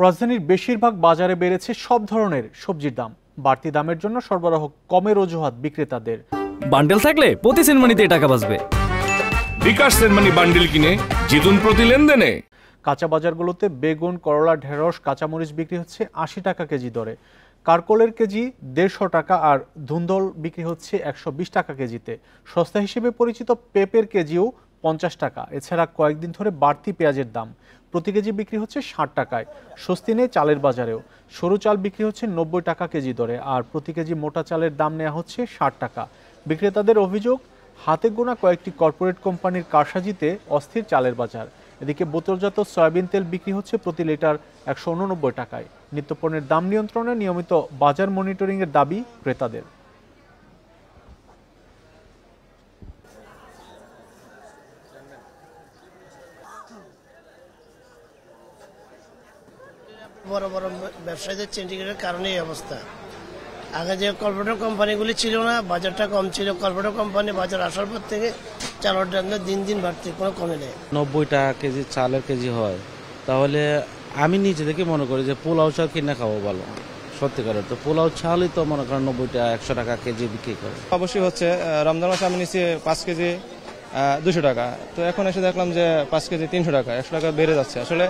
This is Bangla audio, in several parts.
রাজধানীর বেশিরভাগ বাজারে বেড়েছে সব ধরনের সবজির দাম। বাড়তি দামের জন্য সরবরাহ কমের অজুহাত বিক্রেতাদের। বান্ডেল থাকলে প্রতি সেনমানিতে টাকা বাঁচবে। বিকাশ সেনমানি বান্ডেল কিনে জিতুন প্রতি লেনদেনে। কাঁচা বাজারগুলোতে বেগুন, করলা, ঢেঁড়স, কাঁচামরিচ বিক্রি হচ্ছে ৮০ টাকা কেজি দরে। কারকলের কেজি ১৫০ টাকা আর ধুন্দল বিক্রি হচ্ছে ১২০ টাকা কেজিতে। সস্তা হিসেবে পরিচিত পেঁপের কেজিও ৫০ টাকা। এছাড়া কয়েকদিন ধরে বাড়তি পেঁয়াজের দাম প্রতি কেজি বিক্রি হচ্ছে ৬০ টাকায়। স্বস্তি নেই চালের বাজারেও। সরু চাল বিক্রি হচ্ছে ৯০ টাকা কেজি দরে, আর প্রতি কেজি মোটা চালের দাম নেওয়া হচ্ছে ৬০ টাকা। বিক্রেতাদের অভিযোগ, হাতে গোনা কয়েকটি কর্পোরেট কোম্পানির কারসাজিতে অস্থির চালের বাজার। এদিকে বোতলজাত সয়াবিন তেল বিক্রি হচ্ছে প্রতি লিটার ১৮৯ টাকায়। নিত্যপণ্যের দাম নিয়ন্ত্রণে নিয়মিত বাজার মনিটরিংয়ের দাবি ক্রেতাদের। বড় বড় ব্যবসায়ীদের সিন্ডিকেটের কারণে এই অবস্থা। আগে যে কর্পোরেট কোম্পানিগুলি ছিল না, বাজারটা কম ছিল। কর্পোরেট কোম্পানি বাজার আসার পর থেকে চালের দাম দিন দিন বাড়ছে, কোনো কমে নেই। ৯০ টাকা কেজি চালের কেজি হয়, তাহলে আমি নিজে থেকে মনে করি যে পোলাও চাল কিনে খাবো ভালো। সত্যিকারের তো পোলাও চালই তো মনে করেন ৯০ টাকা ১০০ টাকা কেজি বিক্রি করে। অবশ্যই হচ্ছে রমজান মাসে আমি নিচ্ছি 5 কেজি 200 টাকা, তো এখন এসে দেখলাম যে 5 কেজি 300 টাকা, 100 টাকা বেড়ে যাচ্ছে। আসলে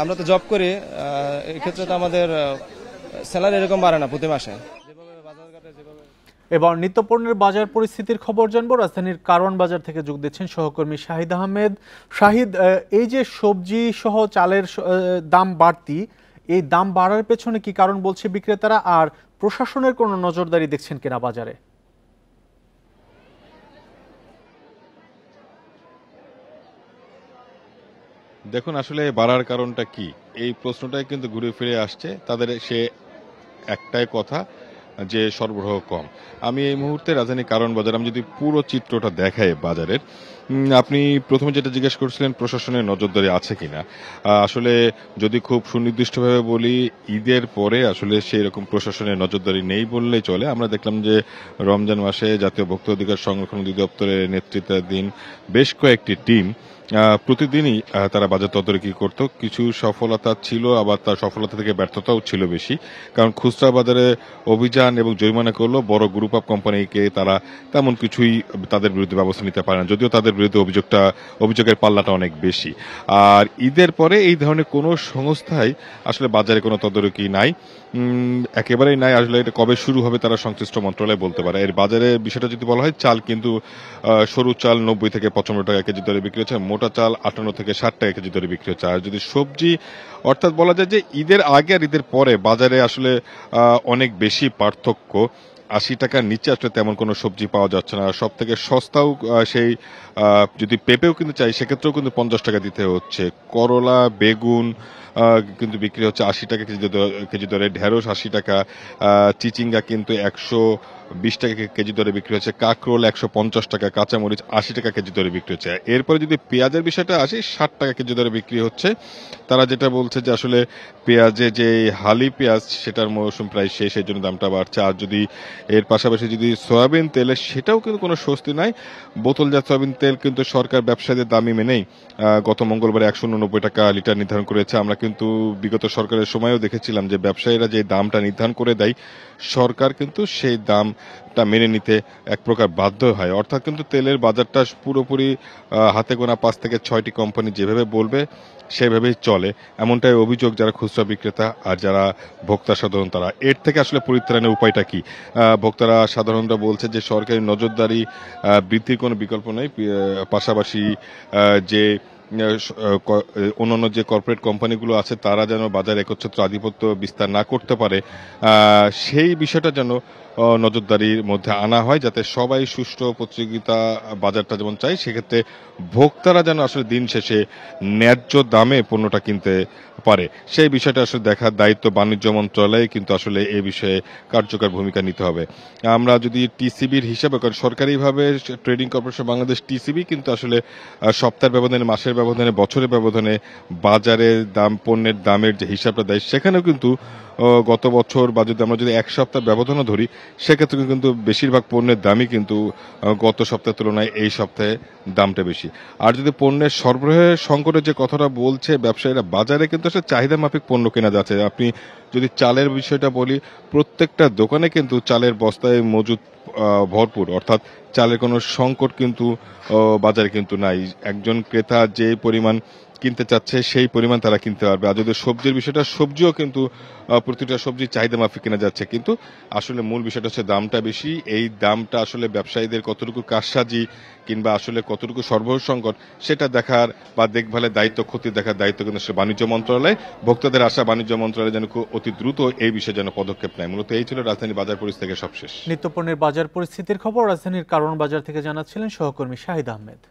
আমরা তো জব করি, এই ক্ষেত্রে তো আমাদের স্যালারি এরকম বাড়ে না প্রতি মাসে। এবার নিত্যপণ্যের বাজার পরিস্থিতির খবর জানবো। রাজধানীর কারওয়ান বাজার থেকে যোগ দিচ্ছেন সহকর্মী শাহিদ আহমেদ। শাহিদ, এই যে সবজি সহ চালের দাম বাড়তি, এই দাম বাড়ার পেছনে কি কারণ বলছে বিক্রেতারা, আর প্রশাসনের কোনো নজরদারি দেখছেন কিনা বাজারে? দেখুন, আসলে বাড়ার কারণটা কি, এই প্রশ্নটাই কিন্তু ঘুরে ফিরে আসছে তাদের। সে একটাই কথা যে সরবরাহ কম। আমি এই মুহূর্তে রাজধানী কারওয়ান বাজার, আমি যদি পুরো চিত্রটা দেখাই বাজারের, আপনি প্রথমে যেটা জিজ্ঞেস করছিলেন প্রশাসনের নজরদারি আছে কিনা, আসলে যদি খুব সুনির্দিষ্টভাবে বলি, ঈদের পরে আসলে সেই রকম প্রশাসনের নজরদারি নেই বললেই চলে। আমরা দেখলাম যে রমজান মাসে জাতীয় ভোক্তা অধিকার সংরক্ষণ অধিদপ্তরের নেতৃত্বাধীন বেশ কয়েকটি টিম প্রতিদিনই তারা বাজার তদারকি করত। কিছু সফলতা ছিল, আবার তার সফলতা থেকে ব্যর্থতাও ছিল বেশি। কারণ খুচরা বাজারে অভিযান এবং জরিমানা করলো বড় গ্রুপ অফ কোম্পানিকে, তারা তেমন কিছুই তাদের বিরুদ্ধে ব্যবস্থা নিতে পারে না, যদিও তাদের বিরুদ্ধে অভিযোগের পাল্লাটা অনেক বেশি। আর ঈদের পরে এই ধরনের কোনো সংস্থাই আসলে বাজারে কোনো তদারকি নাই, একেবারেই নাই। আসলে এটা কবে শুরু হবে তারা সংশ্লিষ্ট মন্ত্রণালয় বলতে পারে। এর বাজারের বিষয়টা যদি বলা হয়, চাল কিন্তু সরু চাল ৯০ থেকে ৯৫ টাকা কেজি দরে বিক্রি হচ্ছে, মোটা চাল ৫৮ থেকে ৬০ টাকা কেজি দরে বিক্রি হচ্ছে। আর যদি সবজি, অর্থাৎ বলা যায় যে ঈদের আগে আর ঈদের পরে বাজারে আসলে অনেক বেশি পার্থক্য। ৮০ টাকার নিচে আসলে তেমন কোনো সবজি পাওয়া যাচ্ছে না। সব থেকে সস্তাও সেই যদি পেঁপেও কিন্তু চাই, সেক্ষেত্রেও কিন্তু ৫০ টাকা দিতে হচ্ছে। করলা, বেগুন কিন্তু বিক্রি হচ্ছে ৮০ টাকা কেজি দরে, ঢেঁড়স ৮০ টাকা, চিচিঙ্গা কিন্তু ১২০ টাকা কেজি দরে বিক্রি হচ্ছে, কাঁকরোল ১৫০ টাকা, কাঁচামরিচ ৮০ টাকা কেজি দরে বিক্রি হচ্ছে। এরপরে যদি পেঁয়াজের বিষয়টা আসে, ৬০ টাকা কেজি দরে বিক্রি হচ্ছে। তারা যেটা বলছে যে আসলে পেঁয়াজে যে হালি পেঁয়াজ, সেটার মৌসুম প্রায় শেষ, এই জন্য দামটা বাড়ছে। আর যদি এর পাশাপাশি যদি সয়াবিন তেলে, সেটাও কিন্তু কোনো স্বস্তি নাই। বোতলজাত সয়াবিন তেল কিন্তু সরকার ব্যবসায়ীদের দামি মেনেই গত মঙ্গলবার ১৮৯ টাকা লিটার নির্ধারণ করেছে। আমরা কিন্তু বিগত সরকারের সময়ও দেখেছিলাম যে ব্যবসায়ীরা যে দামটা নির্ধারণ করে দেয়, সরকার কিন্তু সেই দামটা মেনে নিতে এক প্রকার বাধ্য হয়। অর্থাৎ কিন্তু তেলের বাজারটা পুরোপুরি হাতে গোনা ৫ থেকে ৬টি কোম্পানি যেভাবে বলবে সেভাবেই চলে, এমনটাই অভিযোগ যারা খুচরা বিক্রেতা আর যারা ভোক্তা সাধারণ তারা। এর থেকে আসলে পরিত্রাণের উপায়টা কি? ভোক্তারা সাধারণরা বলছে যে সরকারি নজরদারি বৃদ্ধির কোনো বিকল্প নেই। পাশাপাশি যে অন্যান্য যে কর্পোরেট কোম্পানিগুলো আছে, তারা যেন বাজারে একচ্ছত্র আধিপত্য বিস্তার না করতে পারে, সেই বিষয়টা যেন নজরদারির মধ্যে আনা হয়, যাতে সবাই সুষ্ঠু প্রতিযোগিতা বাজারটা যেমন চাই, সেক্ষেত্রে ভোক্তারা যেন আসলে দিন শেষে ন্যায্য দামে পণ্যটা কিনতে পারে। সেই বিষয়টা আসলে দেখার দায়িত্ব বাণিজ্য মন্ত্রণালয়ে কিন্তু আসলে এই বিষয়ে কার্যকর ভূমিকা নিতে হবে। আমরা যদি টিসিবির হিসাবে, কারণ সরকারিভাবে ট্রেডিং কর্পোরেশন বাংলাদেশ টিসিবি কিন্তু আসলে সপ্তাহের ব্যবধানে, মাসের ব্যবধানে, বছরের ব্যবধানে বাজারের দাম, পণ্যের দামের যে হিসাবটা দেয়, সেখানেও কিন্তু গত বছর বা যদি আমরা যদি এক সপ্তাহ ব্যবধানও ধরি, সেক্ষেত্রে কিন্তু বেশিরভাগ পণ্যের দামই কিন্তু গত সপ্তাহের তুলনায় এই সপ্তাহে দামটা বেশি। আর যদি পণ্যের সরবরাহের সংকটের যে কথাটা বলছে ব্যবসায়ীরা, বাজারে কিন্তু আসলে চাহিদা মাফিক পণ্য কেনা যাচ্ছে। আপনি যদি চালের বিষয়টা বলি, প্রত্যেকটা দোকানে কিন্তু চালের বস্তায় মজুদ ভরপুর, অর্থাৎ চালের কোনো সংকট কিন্তু বাজারে কিন্তু নাই। একজন ক্রেতা যে পরিমাণ কিনতে চাচ্ছে সেই পরিমাণ তারা কিনতে পারবে। আর যদি সবজির বিষয়টা, সবজিও কিন্তু প্রতিটা সবজি চাহিদা মাফিক কেনা যাচ্ছে, কিন্তু আসলে মূল বিষয়টা হচ্ছে দামটা বেশি। এই দামটা আসলে ব্যবসায়ীদের কতটুকু কারসাজি কিংবা আসলে কতটুকু সরবরাহ সংকট সেটা দেখার বা দেখভালের দায়িত্ব, ক্ষতি দেখার দায়িত্ব কিন্তু আসলে বাণিজ্য মন্ত্রণালয়। ভোক্তাদের আশা বাণিজ্য মন্ত্রণালয় যেন অতি দ্রুত এই বিষয়ে যেন পদক্ষেপ নেয়। মূলত এই ছিল রাজধানী বাজার পরিস্থিতি থেকে সবশেষ। নিত্যপণ্যের বাজার পরিস্থিতির খবর রাজধানীর কারণ বাজার থেকে জানাচ্ছিলেন সহকর্মী শাহিদ আহমেদ।